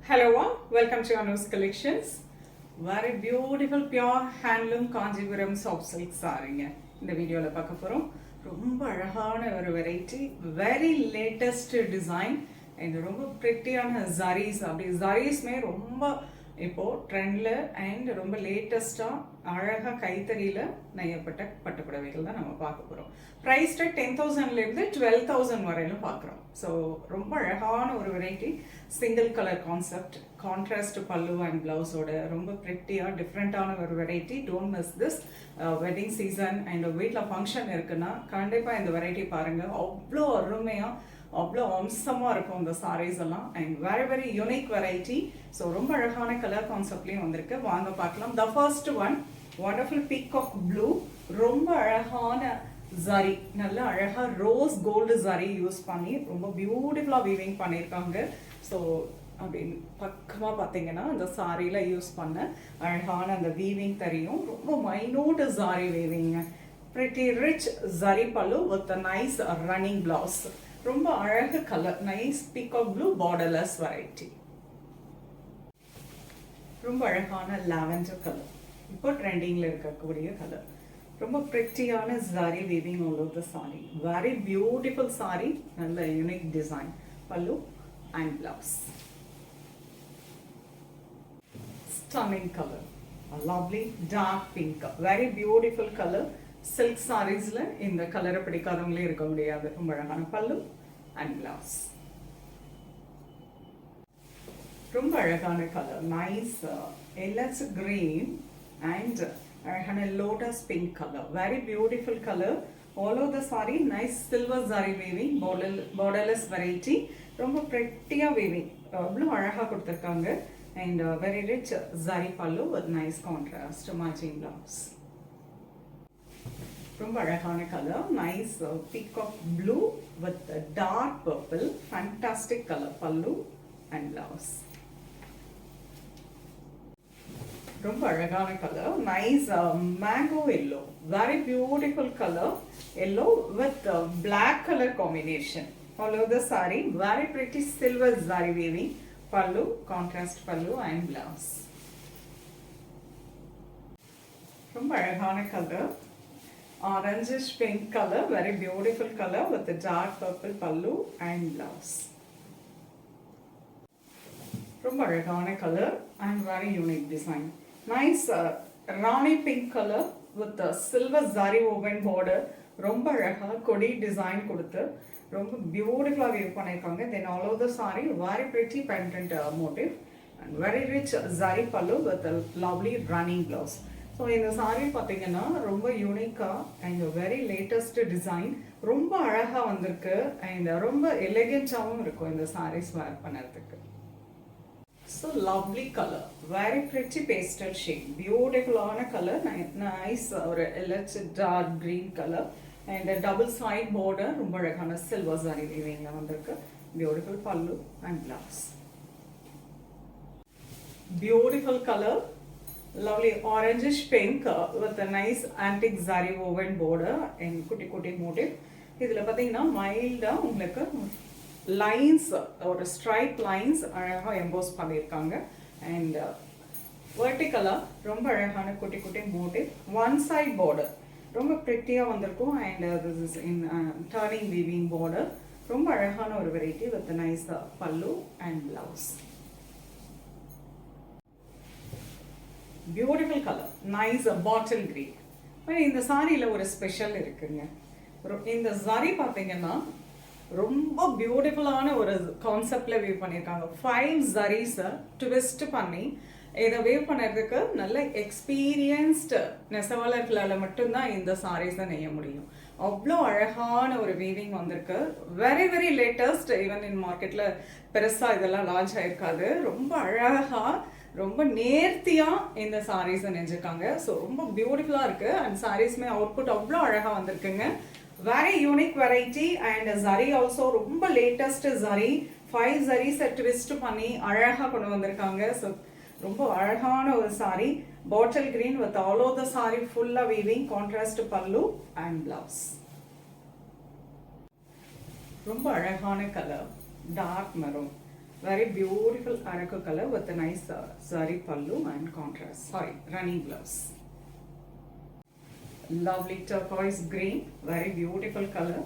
Hello all, welcome to Anu's Collections. Very beautiful pure handloom Kanjipuram soft silk சாரீங்க இந்த வீடியோவில் பார்க்க போகிறோம். ரொம்ப அழகான ஒரு variety, very latest design and ரொம்ப ப்ரிட்டியான ஜரீஸ். அப்படி ஜரீஸ்மே ரொம்ப இப்போது ட்ரெண்டில் அண்ட் ரொம்ப லேட்டஸ்ட்டாக அழகாக கைத்தறியில் நெய்யப்பட்ட பட்டுப்புடவைகள் தான் நம்ம பார்க்க போகிறோம். ப்ரைஸ் 10,000லேருந்து 12,000 வரையிலும் பார்க்குறோம். ஸோ ரொம்ப அழகான ஒரு variety, single colour concept, contrast pallu and பிளவுஸோட ரொம்ப ப்ரிட்டியாக டிஃப்ரெண்ட்டான ஒரு variety. Don't miss this. Wedding season and வீட்டில் ஃபங்க்ஷன் இருக்குன்னா கண்டிப்பாக இந்த வெரைட்டி பாருங்கள். அவ்வளோ அருமையாக அவ்வளோ அம்சமாக இருக்கும் இந்த சாரீஸ் எல்லாம் and very very unique variety. So ரொம்ப அழகான கலர் கான்செப்ட்லேயும் வந்திருக்கு. வாங்க பார்க்கலாம். The first one wonderful peacock blue. ரொம்ப அழகான ஜரி, நல்ல அழகாக ரோஸ் கோல்டு ஜரி யூஸ் பண்ணி ரொம்ப பியூட்டிஃபுல்லாக வீவிங் பண்ணியிருக்காங்க. ஸோ அப்படின்னு பக்கமாக பார்த்தீங்கன்னா அந்த சாரியில் யூஸ் பண்ண அழகான அந்த வீவிங் தெரியும். ரொம்ப மைனூட் ஜாரி வீவிங்க. pretty rich zari pallu with a nice running blouse. ரொம்ப அழகு colour, nice peacock blue borderless variety. ரொம்ப அழகான லாவெண்டர் கலர், இப்போ ட்ரெண்டிங்கில் இருக்கக்கூடிய கலர். ரொம்ப ப்ரிட்டியான sari weaving all over the sari. Very beautiful sari, நல்ல unique design, pallu and blouse. Stunning colour, lovely dark pink, very beautiful colour. Silk சாரீஸில் இந்த கலரை பிடிக்காதவங்களே இருக்க முடியாது. ரொம்ப அழகான பல்லு அண்ட் பிளவுஸ். ரொம்ப அழகான கலர், நைஸ் எல்லஸ் கிரீன் அண்ட் அழகான lotus pink colour. Very beautiful colour. All over the sari nice silver sari weaving, borderless variety. ரொம்ப ப்ரெட்டியாக வீவிங், அவ்வளோ அழகாக கொடுத்துருக்காங்க. And very rich sari pallu with nice contrast matching blouse. ரொம்ப அழகான colour, nice peacock blue with dark purple, fantastic colour pallu and blouse. ரொம்ப அழகான colour, nice mango yellow, very beautiful colour yellow with black colour combination. All over the sari very pretty silver sari weaving, பல்லு contrast pallu and blouse. ரொம்ப அழகான colour, orangish pink color, very beautiful color with the dark purple pallu and blouse. ரொம்ப அழகான color and very unique design. Nice Rani pink color with the silver zari woven border. ரொம்ப அழகா கொடி design கொடுத்து ரொம்ப பியூட்டிஃபுல்லாக வீவ் பண்ணியிருக்காங்க. Then all over the sari very pretty pendant motif and very rich zari pallu with a lovely running blouse. So இந்த சாரீ பார்த்தீங்கன்னா ரொம்ப யூனிக்காக அண்ட் வெரி லேட்டஸ்ட் டிசைன், ரொம்ப அழகாக வந்திருக்கு அண்ட் ரொம்ப எலிகென்ட்டாகவும் இருக்கும் இந்த சாரீஸ் வேர் பண்ணுறதுக்கு. So lovely colour, very pretty pastel shade, பியூட்டிஃபுல்லான கலர், நைஸ் ஒரு எலச் dark green colour and double side border. ரொம்ப அழகான சில்வர் சாரி வீவிங்கில் வந்திருக்கு. Beautiful pallu and blouse. Beautiful colour, lovely orangish pink with a nice antique zari woven border and குட்டி குட்டி motif. இதில் பார்த்தீங்கன்னா மைல்டாக உங்களுக்கு லைன்ஸ், ஒரு ஸ்ட்ரைப் லைன்ஸ் அழகாக எம்போஸ் பண்ணியிருக்காங்க. அண்ட் வெர்டிக்கலாக ரொம்ப அழகான குட்டி குட்டி motif, ஒன் சைட் பார்டர் ரொம்ப ப்ரிட்டியாக வந்திருக்கும். And this is in turning weaving border. ரொம்ப அழகான ஒரு வெரைட்டி வித் நைஸ் பல்லு and blouse. Beautiful colour, nice bottle green. இந்த சாரியில் ஒரு ஸ்பெஷல் இருக்குங்க. இந்த சாரி பார்த்தீங்கன்னா ரொம்ப பியூட்டிஃபுல்லான ஒரு கான்செப்டில் வேவ் பண்ணியிருக்காங்க. 5 ஜரீஸை ட்விஸ்ட் பண்ணி இதை வேவ் பண்ணுறதுக்கு நல்ல எக்ஸ்பீரியன்ஸ்டு நெசவாளர்களால் மட்டும்தான் இந்த சாரீஸை நெய்ய முடியும். அவ்வளோ அழகான ஒரு வீவிங் வந்திருக்கு. Very very latest, even in மார்க்கெட்டில் பெருசாக இதெல்லாம் லான்ச் ஆகிருக்காது. ரொம்ப அழகாக ரொம்ப நேர்த்தியாக இந்த சாரீஸை நெஞ்சிருக்காங்க. ஸோ ரொம்ப பியூட்டிஃபுல்லாக இருக்குது அண்ட் சாரீஸ்மே அவுட்புட் அவ்வளோ அழகாக வந்திருக்குங்க. Very unique variety and zari also ரொம்ப லேட்டஸ்ட் ஜரி. 5 ஜரீஸை ட்விஸ்ட் பண்ணி அழகாக கொண்டு வந்திருக்காங்க. ஸோ ரொம்ப அழகான ஒரு sari, bottle green with all over the sari ஃபுல்லாக weaving, contrast pallu and blouse. ரொம்ப அழகான colour, dark maroon, Very beautiful Araku color with a nice zari pallu and contrast. Sorry, running blouse. Lovely turquoise green, very beautiful color.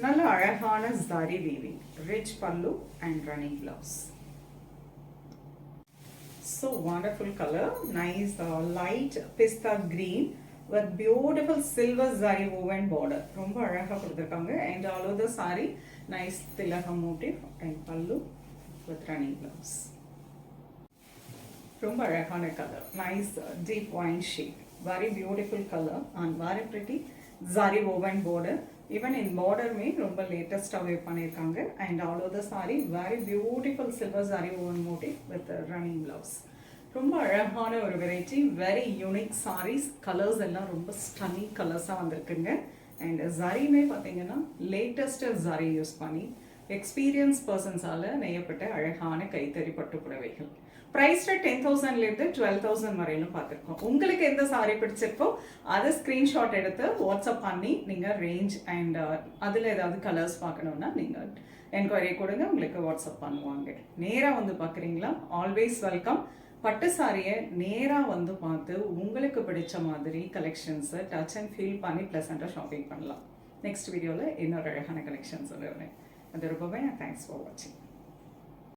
Nalla அழகான zari weaving, rich pallu and running blouse. So wonderful color, nice light pista green with beautiful silver zari woven border. ரொம்ப அழகா கொடுத்திருக்காங்க and all over the saree nice tilaka motif and pallu with running blouse. ரொம்ப அழகான color, nice deep wine shade, very beautiful color and very pretty zari woven border. Even in border में ரொம்ப latest away பண்ணிருக்காங்க and all over the saree very beautiful silver zari woven motif with running blouse. ரொம்ப அழகான ஒரு variety, very unique sarees, colours எல்லாம் ரொம்ப stunning கலர்ஸாக வந்திருக்குங்க. And ஜரியுமே பார்த்தீங்கன்னா லேட்டஸ்ட் ஜரி யூஸ் பண்ணி எக்ஸ்பீரியன்ஸ் பர்சன்ஸால் நெய்யப்பட்ட அழகான கைத்தறி பட்டு புடவைகள். ப்ரைஸ் 10,000லேருந்து 12,000 வரையிலும் பார்த்துருக்கோம். உங்களுக்கு எந்த சாரி பிடிச்சிருக்கோ அதை ஸ்க்ரீன்ஷாட் எடுத்து வாட்ஸ்அப் பண்ணி நீங்கள் ரேஞ்ச் அண்ட் அதில் ஏதாவது கலர்ஸ் பார்க்கணுன்னா நீங்கள் என்கொயரி கொடுங்க, உங்களுக்கு வாட்ஸ்அப் பண்ணுவாங்க. நேராக வந்து பார்க்குறீங்களா, ஆல்வேஸ் வெல்கம். பட்டு சாரியை நேராக வந்து பார்த்து உங்களுக்கு பிடிச்ச மாதிரி கலெக்ஷன்ஸை டச் அண்ட் ஃபீல் பண்ணி ப்ளசண்ட்டாக ஷாப்பிங் பண்ணலாம். நெக்ஸ்ட் வீடியோவில் இன்னொரு அழகான கலெக்ஷன்ஸ் வருவேன். அது ரொம்பவே தேங்க்ஸ் ஃபார் வாட்சிங்.